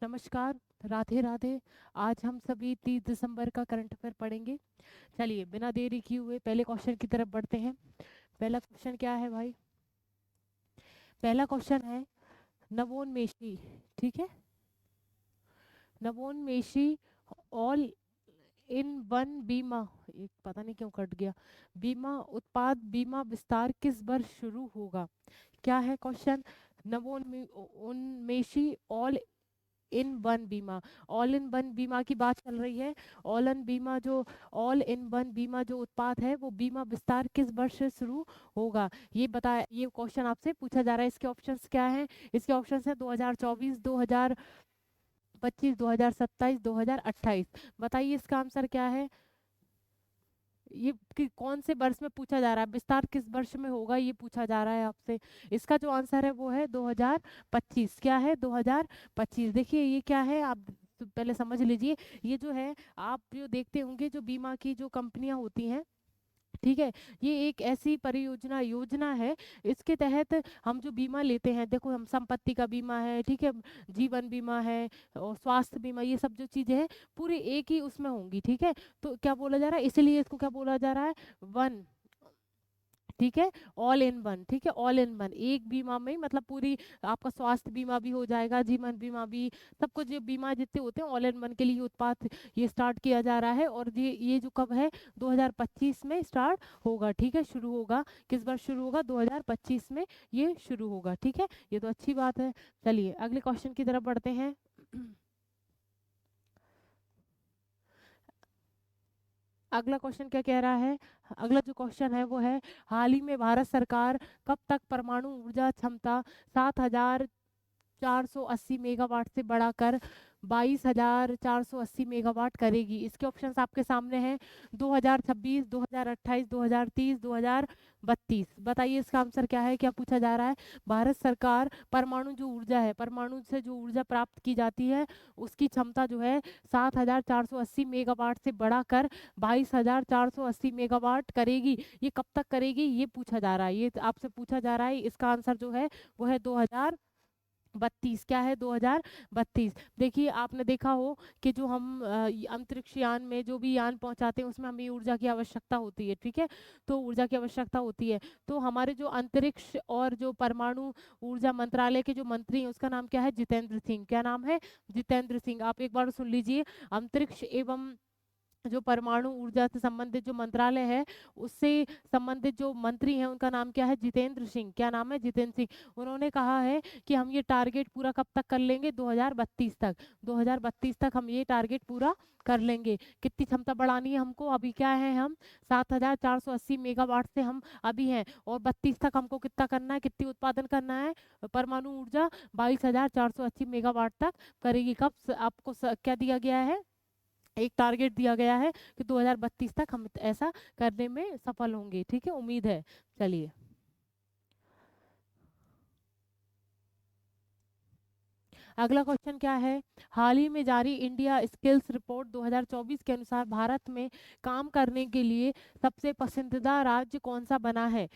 नमस्कार, राधे राधे। आज हम सभी 30 दिसंबर का करंट अफेयर पढ़ेंगे। चलिए बिना देरी किए हुए पहले क्वेश्चन की तरफ बढ़ते हैं। पहला क्वेश्चन क्या है भाई? पहला क्वेश्चन है नवोन्मेषी। ठीक है, नवोन्मेषी ऑल इन वन बीमा, एक पता नहीं क्यों कट गया, बीमा उत्पाद बीमा विस्तार किस वर्ष शुरू होगा? क्या है क्वेश्चन? नवोन्मेषी ऑल इन वन बीमा, ऑल इन वन बीमा की बात चल रही है। ऑल इन वन बीमा जो उत्पाद है वो बीमा विस्तार किस वर्ष से शुरू होगा, ये बता, ये क्वेश्चन आपसे पूछा जा रहा है। इसके ऑप्शंस क्या हैं? इसके ऑप्शंस है 2024, 2025, 2027, 2028। बताइए इसका आंसर क्या है? ये कौन से वर्ष में पूछा जा रहा है, विस्तार किस वर्ष में होगा ये पूछा जा रहा है आपसे। इसका जो आंसर है वो है 2025। क्या है? 2025। देखिए ये क्या है, आप तो पहले समझ लीजिए। ये जो है, आप जो देखते होंगे जो बीमा की जो कंपनियां होती हैं, ठीक है, ये एक ऐसी परियोजना योजना है। इसके तहत हम जो बीमा लेते हैं, देखो हम संपत्ति का बीमा है, ठीक है, जीवन बीमा है और स्वास्थ्य बीमा, ये सब जो चीजें हैं पूरी एक ही उसमें होंगी। ठीक है, तो क्या बोला जा रहा है, इसलिए इसको क्या बोला जा रहा है? वन। ठीक है, ऑल इन वन। ठीक है, ऑल इन वन, एक बीमा में मतलब पूरी, आपका स्वास्थ्य बीमा भी हो जाएगा, जीवन बीमा भी, सब कुछ जो बीमा जितने होते हैं ऑल इन वन के लिए ये उत्पाद ये स्टार्ट किया जा रहा है। और ये जो कब है, 2025 में स्टार्ट होगा। ठीक है, शुरू होगा, किस बार शुरू होगा? 2025 में ये शुरू होगा। ठीक है, ये तो अच्छी बात है। चलिए अगले क्वेश्चन की तरफ बढ़ते हैं। अगला क्वेश्चन क्या कह रहा है? अगला जो क्वेश्चन है वो है, हाल ही में भारत सरकार कब तक परमाणु ऊर्जा क्षमता 7,480 मेगावाट से बढ़ाकर 22,480 मेगावाट करेगी? इसके ऑप्शंस आपके सामने हैं, 2026, 2028, 2030, 2032। बताइए इसका आंसर क्या है, क्या पूछा जा रहा है? भारत सरकार परमाणु जो ऊर्जा है, परमाणु से जो ऊर्जा प्राप्त की जाती है, उसकी क्षमता जो है 7,480 मेगावाट से बढ़ाकर 22,480 मेगावाट करेगी। ये कब तक करेगी ये पूछा जा रहा है, ये आपसे पूछा जा रहा है। इसका आंसर जो है वो है 2032। क्या है? 2032। देखिए आपने देखा हो कि जो हम अंतरिक्ष यान में जो भी यान पहुंचाते हैं उसमें हमें ऊर्जा की आवश्यकता होती है। ठीक है, तो ऊर्जा की आवश्यकता होती है, तो हमारे जो अंतरिक्ष और जो परमाणु ऊर्जा मंत्रालय के जो मंत्री हैं उसका नाम क्या है? जितेंद्र सिंह। क्या नाम है? जितेंद्र सिंह। आप एक बार सुन लीजिए, अंतरिक्ष एवं जो परमाणु ऊर्जा से संबंधित जो मंत्रालय है उससे संबंधित जो मंत्री हैं उनका नाम क्या है? जितेंद्र सिंह। क्या नाम है? जितेंद्र सिंह। उन्होंने कहा है कि हम ये टारगेट पूरा कब तक कर लेंगे? 2032 तक। 2032 तक हम ये टारगेट पूरा कर लेंगे। कितनी क्षमता बढ़ानी है हमको? अभी क्या है, हम 7,480 मेगावाट से हम अभी हैं, और 32 तक हमको कितना करना है, कितनी उत्पादन करना है? परमाणु ऊर्जा 22,480 मेगावाट तक करेगी। कब आपको क्या दिया गया है? एक टारगेट दिया गया है कि 2032 तक हम ऐसा करने में सफल होंगे। ठीक है, उम्मीद है। चलिए अगला क्वेश्चन क्या है? हाल ही में जारी इंडिया स्किल्स रिपोर्ट 2024 के अनुसार भारत में काम करने के लिए सबसे पसंदीदा राज्य कौन सा बना है?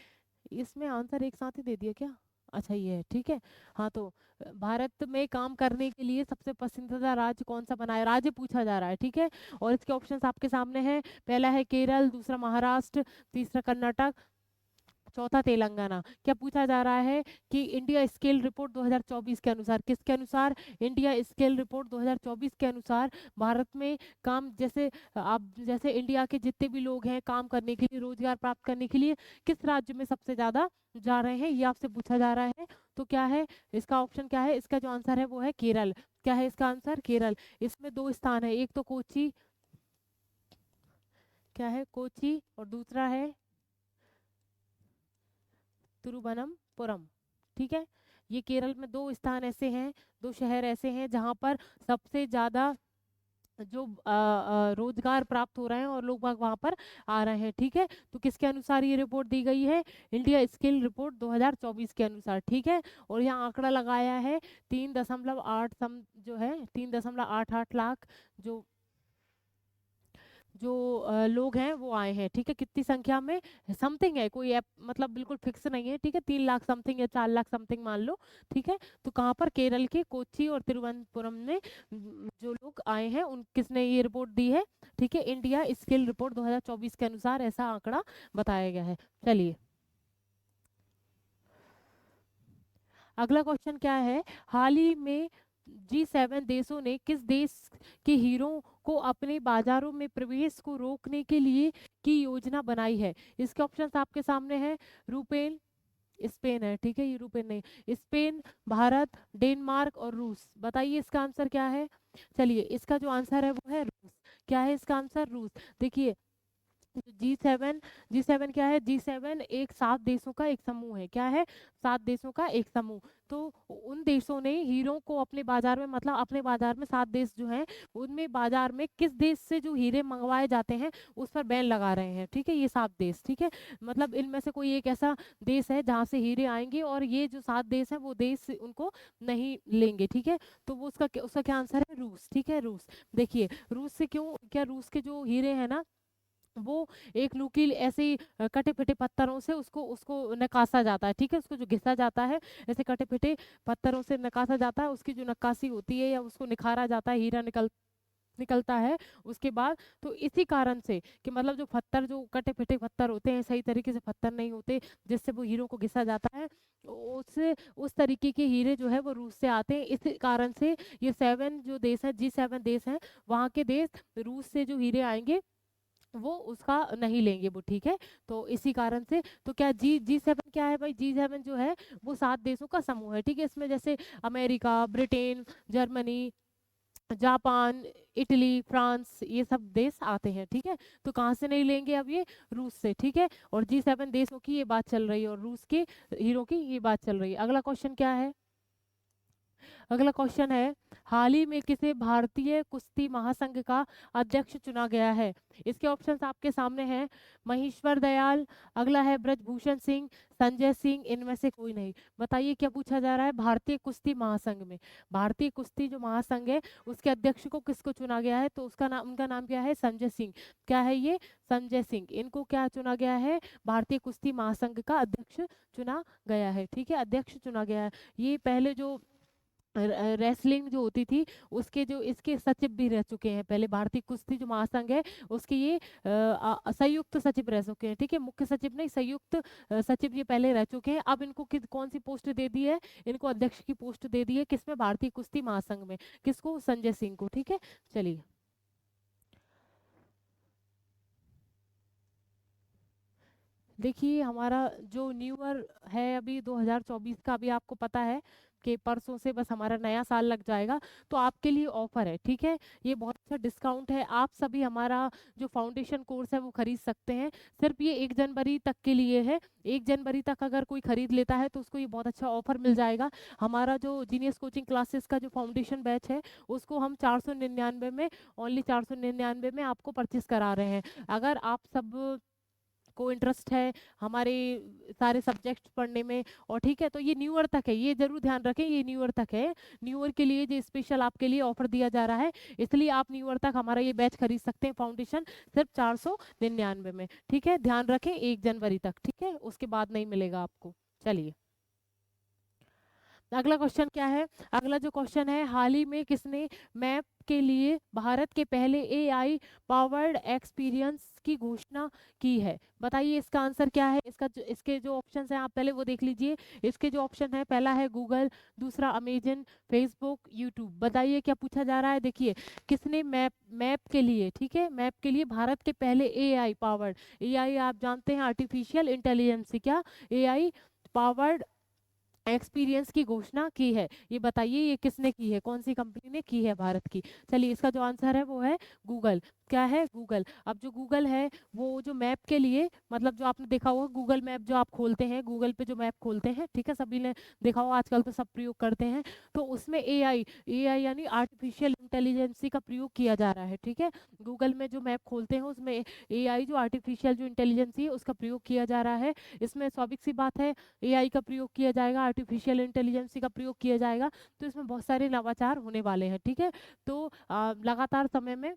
इसमें आंसर एक साथ ही दे दिया क्या? अच्छा ये है, ठीक है। हाँ तो भारत में काम करने के लिए सबसे पसंदीदा राज्य कौन सा बना है, राज्य पूछा जा रहा है। ठीक है, और इसके ऑप्शंस आपके सामने हैं। पहला है केरल, दूसरा महाराष्ट्र, तीसरा कर्नाटक, चौथा तेलंगाना। क्या पूछा जा रहा है कि इंडिया स्किल रिपोर्ट 2024 के अनुसार, किसके अनुसार? इंडिया स्किल रिपोर्ट 2024 के अनुसार भारत में काम, जैसे आप जैसे इंडिया के जितने भी लोग हैं काम करने के लिए, रोजगार प्राप्त करने के लिए किस राज्य में सबसे ज्यादा जा रहे हैं, ये आपसे पूछा जा रहा है। तो क्या है इसका ऑप्शन? क्या है इसका जो आंसर है वो है केरल। क्या है इसका आंसर? केरल। इसमें दो स्थान है, एक तो कोची, क्या है, कोची, और दूसरा है तिरुवनंतपुरम। ठीक है, ये केरल में दो स्थान ऐसे हैं, दो शहर ऐसे हैं जहां पर सबसे ज्यादा जो रोजगार प्राप्त हो रहे हैं और लोग बाग वहां पर आ रहे हैं। ठीक है, तो किसके अनुसार ये रिपोर्ट दी गई है? इंडिया स्किल रिपोर्ट 2024 के अनुसार। ठीक है, और यहाँ आंकड़ा लगाया है 3.8 जो है 3.88 लाख जो जो लोग हैं वो आए हैं, ठीक है। कितनी संख्या में, समथिंग है, कोई मतलब बिल्कुल फिक्स नहीं है, ठीक है। 3 लाख समथिंग या 4 लाख समथिंग मान लो, ठीक है। तो कहाँ पर, केरल के कोच्चि और तिरुवनंतपुरम में जो लोग आए हैं उन किसने ये रिपोर्ट दी है, ठीक है। इंडिया स्किल रिपोर्ट 2024 के अनुसार ऐसा आंकड़ा बताया गया है। चलिए अगला क्वेश्चन क्या है, हाल ही में G7 देशों ने किस देश के हीरो को अपने बाजारों में प्रवेश को रोकने के लिए की योजना बनाई है। इसके ऑप्शंस आपके सामने हैं, यूरोपियन, स्पेन है, ठीक है, यूरोपियन नहीं, स्पेन, भारत, डेनमार्क और रूस। बताइए इसका आंसर क्या है। चलिए इसका जो आंसर है वो है रूस। क्या है इसका आंसर, रूस। देखिए जी सेवन क्या है, G7 एक 7 देशों का एक समूह है। क्या है, 7 देशों का एक समूह। तो उन देशों ने हीरो को अपने बाजार में, मतलब अपने बाजार में 7 देश जो हैं उनमें बाजार में किस देश से जो हीरे मंगवाए जाते हैं उस पर बैन लगा रहे हैं, ठीक है। ये 7 देश, ठीक है, मतलब इनमें से कोई एक ऐसा देश है जहाँ से हीरे आएंगे और ये जो 7 देश हैं वो देश उनको नहीं लेंगे, ठीक है। तो वो उसका क्या आंसर है, रूस, ठीक है, रूस। देखिए रूस से क्यों, क्या रूस के जो हीरे हैं ना वो एक नुकील ऐसे ही कटे पिटे पत्थरों से उसको उसको नकासा जाता है, ठीक है। उसको जो घिसा जाता है ऐसे कटे पिटे पत्थरों से नकासा जाता है, उसकी जो नक्काशी होती है या उसको निखारा जाता है, हीरा निकलता है उसके बाद। तो इसी कारण से कि मतलब जो पत्थर, जो कटे पिटे पत्थर होते हैं, सही तरीके से पत्थर नहीं होते जिससे वो हीरो को घिसा जाता है, उस तरीके के हीरे जो है वो रूस से आते हैं। इसी कारण से ये 7 जो देश है, G7 देश हैं, वहाँ के देश रूस से जो हीरे आएंगे वो उसका नहीं लेंगे वो, ठीक है। तो इसी कारण से, तो क्या जी 7 क्या है भाई, G7 जो है वो 7 देशों का समूह है, ठीक है। इसमें जैसे America, Britain, Germany, Japan, Italy, France, ये सब देश आते हैं, ठीक है। तो कहाँ से नहीं लेंगे अब ये, रूस से, ठीक है। और G7 देशों की ये बात चल रही है और रूस के हीरो की ये बात चल रही है। अगला क्वेश्चन क्या है, अगला क्वेश्चन है, हाल ही में किसे भारतीय कुश्ती महासंघ का अध्यक्ष चुना गया है। इसके ऑप्शंस आपके सामने हैं, महेश्वर दयाल, अगला है ब्रजभूषण सिंह, संजय सिंह, इनमें से कोई नहीं। बताइए क्या पूछा जा रहा है, भारतीय कुश्ती महासंघ में, भारतीय कुश्ती जो महासंघ है उसके अध्यक्ष को किसको चुना गया है, तो उसका नाम, उनका नाम क्या है, संजय सिंह। क्या है ये, संजय सिंह, इनको क्या चुना गया है, भारतीय कुश्ती महासंघ का अध्यक्ष चुना गया है, ठीक है, अध्यक्ष चुना गया है। ये पहले जो रेसलिंग जो होती थी उसके जो इसके सचिव भी रह चुके हैं, पहले भारतीय कुश्ती जो महासंघ है उसके ये संयुक्त सचिव रह चुके हैं, ठीक है, मुख्य सचिव नहीं, संयुक्त सचिव ये पहले रह चुके हैं। अब इनको कौन सी पोस्ट दे दी है, इनको अध्यक्ष की पोस्ट दे दी है, किसमें, भारतीय कुश्ती महासंघ में, किसको, संजय सिंह को, ठीक है। चलिए देखिए हमारा जो न्यू ईयर है अभी 2024 का, अभी आपको पता है कि परसों से बस हमारा नया साल लग जाएगा। तो आपके लिए ऑफर है, ठीक है, ये बहुत अच्छा डिस्काउंट है। आप सभी हमारा जो फाउंडेशन कोर्स है वो खरीद सकते हैं, सिर्फ ये 1 जनवरी तक के लिए है। 1 जनवरी तक अगर कोई खरीद लेता है तो उसको ये बहुत अच्छा ऑफर मिल जाएगा। हमारा जो जीनियस कोचिंग क्लासेस का जो फाउंडेशन बैच है उसको हम 499 में, ओनली 499 में आपको परचेस करा रहे हैं। अगर आप सब को इंटरेस्ट है हमारे सारे सब्जेक्ट्स पढ़ने में, और ठीक है, तो ये न्यू ईयर तक है, ये जरूर ध्यान रखें, ये न्यू ईयर तक है। न्यू ईयर के लिए जो स्पेशल आपके लिए ऑफर दिया जा रहा है, इसलिए आप न्यू ईयर तक हमारा ये बैच खरीद सकते हैं, फाउंडेशन सिर्फ 499 में, ठीक है। ध्यान रखें 1 जनवरी तक, ठीक है, उसके बाद नहीं मिलेगा आपको। चलिए अगला क्वेश्चन क्या है, अगला जो क्वेश्चन है, हाल ही में किसने मैप के लिए भारत के पहले एआई पावर्ड एक्सपीरियंस की घोषणा की है। बताइए इसका आंसर क्या है, इसके जो ऑप्शन हैं आप पहले वो देख लीजिए। इसके जो ऑप्शन है, पहला है गूगल, दूसरा अमेजन, फेसबुक, यूट्यूब। बताइए क्या पूछा जा रहा है, देखिए किसने मैप मैप के लिए, ठीक है, मैप के लिए भारत के पहले एआई पावर्ड, एआई आप जानते हैं आर्टिफिशियल इंटेलिजेंस, क्या, एआई पावर्ड एक्सपीरियंस की घोषणा की है। ये बताइए ये किसने की है, कौन सी कंपनी ने की है भारत की। चलिए इसका जो आंसर है वो है गूगल। क्या है, गूगल। अब जो गूगल है वो जो मैप के लिए, मतलब जो आपने देखा होगा गूगल मैप जो आप खोलते हैं, गूगल पे जो मैप खोलते हैं, ठीक है, सभी ने देखा होगा, आजकल तो सब प्रयोग करते हैं। तो उसमें एआई एआई यानी आर्टिफिशियल इंटेलिजेंसी का प्रयोग किया जा रहा है, ठीक है। गूगल में जो मैप खोलते हैं उसमें एआई जो आर्टिफिशियल जो इंटेलिजेंसी है उसका प्रयोग किया जा रहा है। इसमें स्वाभाविक सी बात है एआई का प्रयोग किया जाएगा, आर्टिफिशियल इंटेलिजेंसी का प्रयोग किया जाएगा, तो इसमें बहुत सारे नवाचार होने वाले हैं, ठीक है। तो लगातार समय में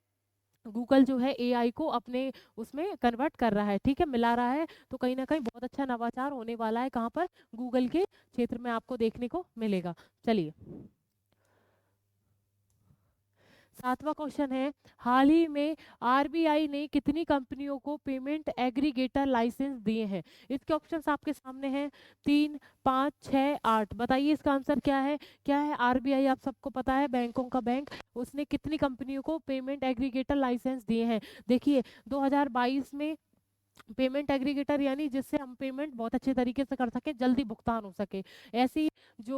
गूगल जो है एआई को अपने उसमें कन्वर्ट कर रहा है, ठीक है, मिला रहा है। तो कहीं ना कहीं बहुत अच्छा नवाचार होने वाला है, कहाँ पर, गूगल के क्षेत्र में आपको देखने को मिलेगा। चलिए, सातवां क्वेश्चन है, हाल ही में आरबीआई ने कितनी कंपनियों को पेमेंट एग्रीगेटर लाइसेंस दिए हैं? इसके ऑप्शंस आपके सामने हैं, 3, 5, 6, 8। बताइए इसका आंसर क्या है? क्या है? आरबीआई आप सबको पता है, बैंकों का बैंक, उसने कितनी कंपनियों को पेमेंट एग्रीगेटर लाइसेंस दिए हैं? देखिए, 2022 में पेमेंट एग्रीगेटर यानी जिससे हम पेमेंट बहुत अच्छे तरीके से कर सकें, जल्दी भुगतान हो सके, ऐसी जो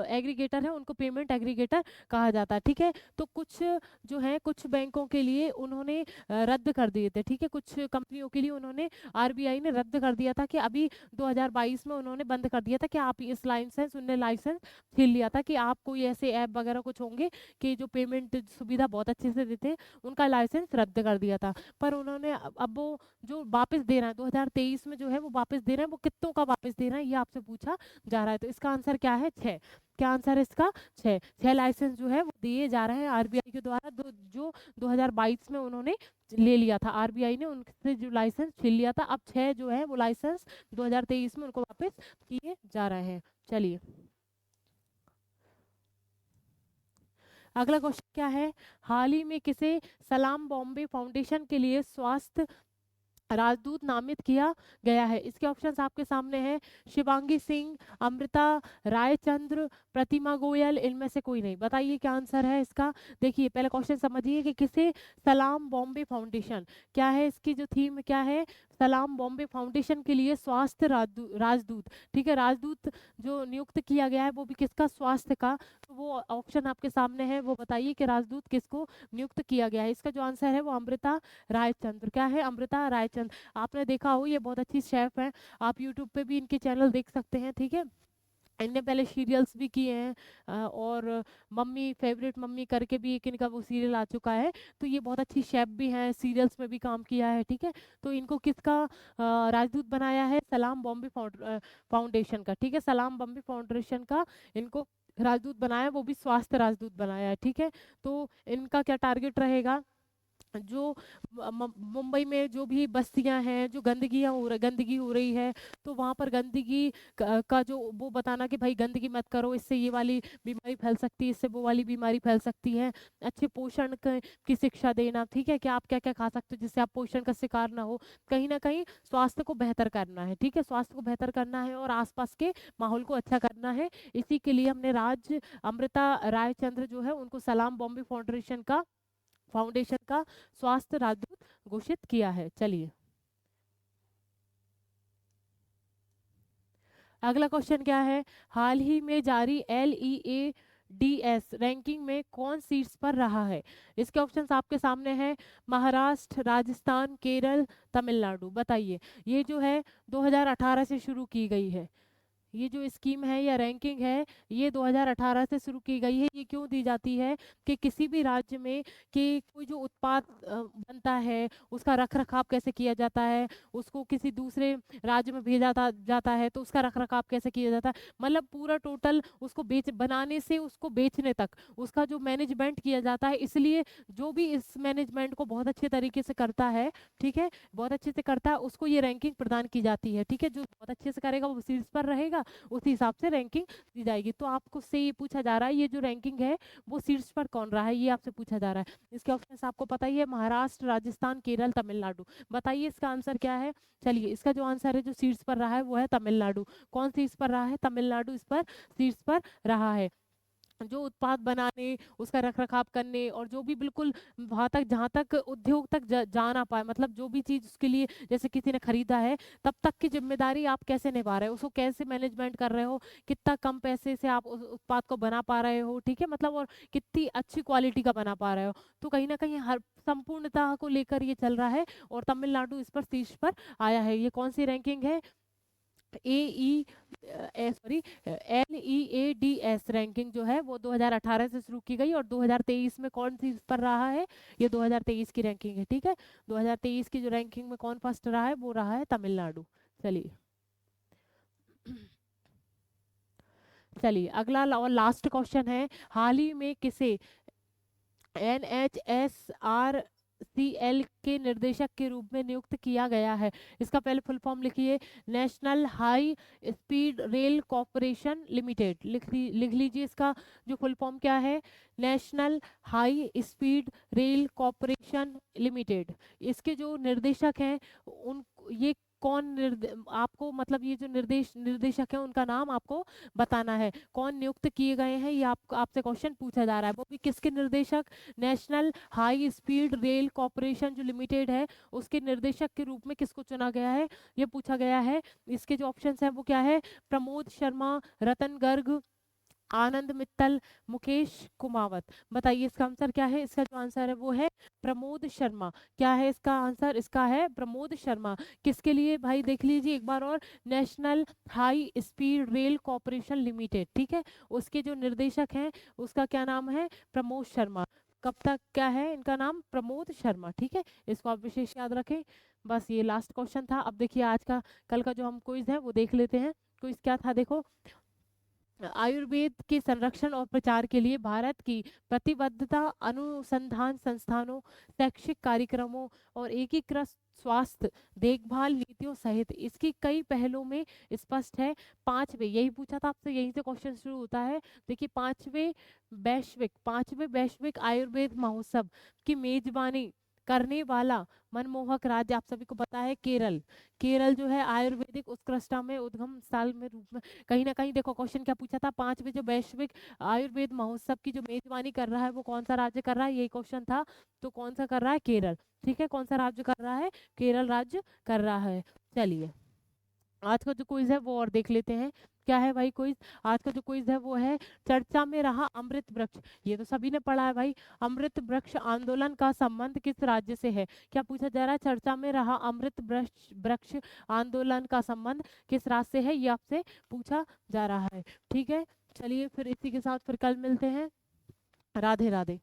एग्रीगेटर है उनको पेमेंट एग्रीगेटर कहा जाता है, ठीक है। तो कुछ जो है, कुछ बैंकों के लिए उन्होंने रद्द कर दिए थे, ठीक है, कुछ कंपनियों के लिए उन्होंने, आरबीआई ने रद्द कर दिया था कि अभी 2022 में उन्होंने बंद कर दिया था कि आप इस लाइसेंस, उनने लाइसेंस छीन लिया था कि आप कोई ऐसे ऐप वगैरह कुछ होंगे कि जो पेमेंट सुविधा बहुत अच्छे से देते हैं, उनका लाइसेंस रद्द कर दिया था। पर उन्होंने अब वो जो वापस दे रहा है 2023 में, जो है वो वापस दे रहे हैं, वो कितनों का वापस दे रहा है ये आपसे पूछा जा रहा है। तो इसका आंसर क्या है? 6। क्या आंसर है इसका? 6। 6 लाइसेंस जो है वो दिए जा रहे हैं आरबीआई के द्वारा, जो 2022 में उन्होंने ले लिया था, आरबीआई ने उनसे जो लाइसेंस छीन लिया था, अब 6 जो है वो लाइसेंस 2023 में उनको वापस किए जा रहे हैं। चलिए, अगला क्वेश्चन क्या है, हाल ही में किसे सलाम बॉम्बे फाउंडेशन के लिए स्वास्थ्य राजदूत नामित किया गया है? इसके ऑप्शंस आपके सामने हैं, शिवांगी सिंह, अमृता रायचंद्र, प्रतिमा गोयल, इनमें से कोई नहीं। बताइए क्या आंसर है इसका? देखिए, पहले क्वेश्चन समझिए कि किसे सलाम बॉम्बे फाउंडेशन, क्या है इसकी जो थीम, क्या है? सलाम बॉम्बे फाउंडेशन के लिए स्वास्थ्य राजदूत, ठीक है, राजदूत जो नियुक्त किया गया है वो भी किसका? स्वास्थ्य का। तो वो ऑप्शन आपके सामने है, वो बताइए कि राजदूत किसको नियुक्त किया गया है? इसका जो आंसर है वो अमृता रायचंद्र। क्या है? अमृता रायचंद्र। आपने देखा हो, ये बहुत अच्छी शेफ हैं, आप यूट्यूब पे भी इनके चैनल देख सकते हैं, ठीक है। इनने पहले सीरियल्स भी किए हैं, और मम्मी फेवरेट मम्मी करके भी एक इनका वो सीरियल आ चुका है। तो ये बहुत अच्छी शेफ भी हैं, सीरियल्स में भी काम किया है, ठीक है। तो इनको किसका राजदूत बनाया है? सलाम बॉम्बे फाउंडेशन का, ठीक है, सलाम बॉम्बे फाउंडेशन का इनको राजदूत बनाया, वो भी स्वास्थ्य राजदूत बनाया है, ठीक है। तो इनका क्या टारगेट रहेगा? जो मुंबई में जो भी बस्तियां हैं, जो गंदगी हो रही है, तो वहाँ पर गंदगी का जो वो बताना कि भाई गंदगी मत करो, इससे ये वाली बीमारी फैल सकती है, इससे वो वाली बीमारी फैल सकती है। अच्छे पोषण की शिक्षा देना, ठीक है, कि आप क्या क्या खा सकते हो जिससे आप पोषण का शिकार ना हो। कहीं ना कहीं स्वास्थ्य को बेहतर करना है, ठीक है, स्वास्थ्य को बेहतर करना है और आसपास के माहौल को अच्छा करना है। इसी के लिए हमने अमृता रायचंद्र जो है उनको सलाम बॉम्बे फाउंडेशन का स्वास्थ्य राजदूत घोषित किया है। चलिए, अगला क्वेश्चन क्या है, हाल ही में जारी LEADS रैंकिंग में कौन शीर्ष पर रहा है? इसके ऑप्शंस आपके सामने हैं, महाराष्ट्र, राजस्थान, केरल, तमिलनाडु। बताइए, ये जो है 2018 से शुरू की गई है, ये जो स्कीम है या रैंकिंग है, ये 2018 से शुरू की गई है। ये क्यों दी जाती है? कि किसी भी राज्य में कि कोई जो उत्पाद बनता है, उसका रख रखाव कैसे किया जाता है, उसको किसी दूसरे राज्य में जाता है तो उसका रख रखाव कैसे किया जाता है, मतलब पूरा टोटल उसको बनाने से उसको बेचने तक उसका जो मैनेजमेंट किया जाता है। इसलिए जो भी इस मैनेजमेंट को बहुत अच्छे तरीके से करता है, ठीक है, बहुत अच्छे से करता है, उसको ये रैंकिंग प्रदान की जाती है, ठीक है। जो बहुत अच्छे से करेगा वो शीर्ष पर रहेगा, उसी हिसाब से रैंकिंग दी जाएगी। तो आपको से ये पूछा जा रहा है, ये जो रैंकिंग है वो शीर्ष पर कौन रहा है, ये आपसे पूछा जा रहा है। इसके ऑप्शन आपको पता ही है, महाराष्ट्र, राजस्थान, केरल, तमिलनाडु। बताइए इसका आंसर क्या है? चलिए, इसका जो आंसर है, जो शीर्ष पर रहा है वो है तमिलनाडु। कौन शीर्ष पर रहा है? तमिलनाडु इस पर शीर्ष पर रहा है। जो उत्पाद बनाने, उसका रख-रखाव करने और जो भी बिल्कुल वहाँ तक, जहाँ तक उद्योग तक जा ना पाए, मतलब जो भी चीज़ उसके लिए, जैसे किसी ने खरीदा है, तब तक की ज़िम्मेदारी आप कैसे निभा रहे हो, उसको कैसे मैनेजमेंट कर रहे हो, कितना कम पैसे से आप उस उत्पाद को बना पा रहे हो, ठीक है? मतलब और कितनी अच्छी क्वालिटी का बना पा रहे हो। तो कहीं न कहीं हर संपूर्णता को लेकर ये चल रहा है और तमिलनाडु इस पर शीर्ष पर आया है। ये कौन-सी रैंकिंग है? ए ई सॉरी LEADS रैंकिंग जो है वो 2018 से शुरू की गई और 2023 में कौन सी पर रहा है? ये 2023 की रैंकिंग है, ठीक है। 2023 की जो रैंकिंग में कौन फर्स्ट रहा है, वो रहा है तमिलनाडु। चलिए, चलिए, अगला और लास्ट क्वेश्चन है, हाल ही में किसे NHSRC NHACL के निर्देशक के रूप में नियुक्त किया गया है? इसका पहले फुल फॉर्म लिखिए, national high speed rail corporation limited. लिख लीजिए इसका जो फुल फॉर्म क्या है, national high speed rail corporation limited. इसके जो निर्देशक हैं उन ये आपको मतलब ये जो निर्देशक है उनका नाम आपको बताना है, कौन नियुक्त किए गए हैं, ये आपसे क्वेश्चन पूछा जा रहा है। वो भी किसके निर्देशक, national high speed rail corporation जो लिमिटेड है उसके निर्देशक के रूप में किसको चुना गया है, ये पूछा गया है। इसके जो ऑप्शंस हैं वो क्या है, प्रमोद शर्मा, रतन गर्ग, आनंद मित्तल, मुकेश कुमावत। बताइए इसका आंसर क्या है? इसका जो आंसर है वो है प्रमोद शर्मा। क्या है इसका आंसर? इसका है प्रमोद शर्मा। किसके लिए भाई, देख लीजिए एक बार और, national high speed rail corporation limited, ठीक है, उसके जो निर्देशक हैं उसका क्या नाम है, प्रमोद शर्मा। कब तक क्या है इनका नाम, प्रमोद शर्मा, ठीक है, इसको आप विशेष याद रखें। बस ये लास्ट क्वेश्चन था। अब देखिए आज का कल का जो हम क्विज है वो देख लेते हैं। क्विज क्या था देखो, आयुर्वेद के संरक्षण और प्रचार के लिए भारत की प्रतिबद्धता अनुसंधान संस्थानों, शैक्षिक कार्यक्रमों और एकीकृत स्वास्थ्य देखभाल नीतियों सहित इसकी कई पहलों में स्पष्ट है। पांचवे, यही पूछा था आपसे, यहीं से क्वेश्चन शुरू होता है। देखिए पांचवे वैश्विक आयुर्वेद महोत्सव की मेजबानी करने वाला मनमोहक राज्य आप सभी को पता है केरल। केरल जो है आयुर्वेदिक उत्कृष्टता में उद्गम स्थल में रूप में, कहीं ना कहीं देखो क्वेश्चन क्या पूछा था, पांचवे जो वैश्विक आयुर्वेद महोत्सव की जो मेजबानी कर रहा है वो कौन सा राज्य कर रहा है, यही क्वेश्चन था। तो कौन सा कर रहा है, केरल, ठीक है, कौन सा राज्य कर रहा है, केरल राज्य कर रहा है। चलिए आज का जो क्विज है वो और देख लेते हैं। क्या है भाई क्विज, आज का जो क्विज है वो है, चर्चा में रहा अमृत वृक्ष, ये तो सभी ने पढ़ा है भाई, अमृत वृक्ष आंदोलन का संबंध किस राज्य से है? क्या पूछा जा रहा है, चर्चा में रहा अमृत वृक्ष आंदोलन का संबंध किस राज्य से है, ये आपसे पूछा जा रहा है, ठीक है। चलिए फिर इसी के साथ फिर कल मिलते हैं। राधे राधे।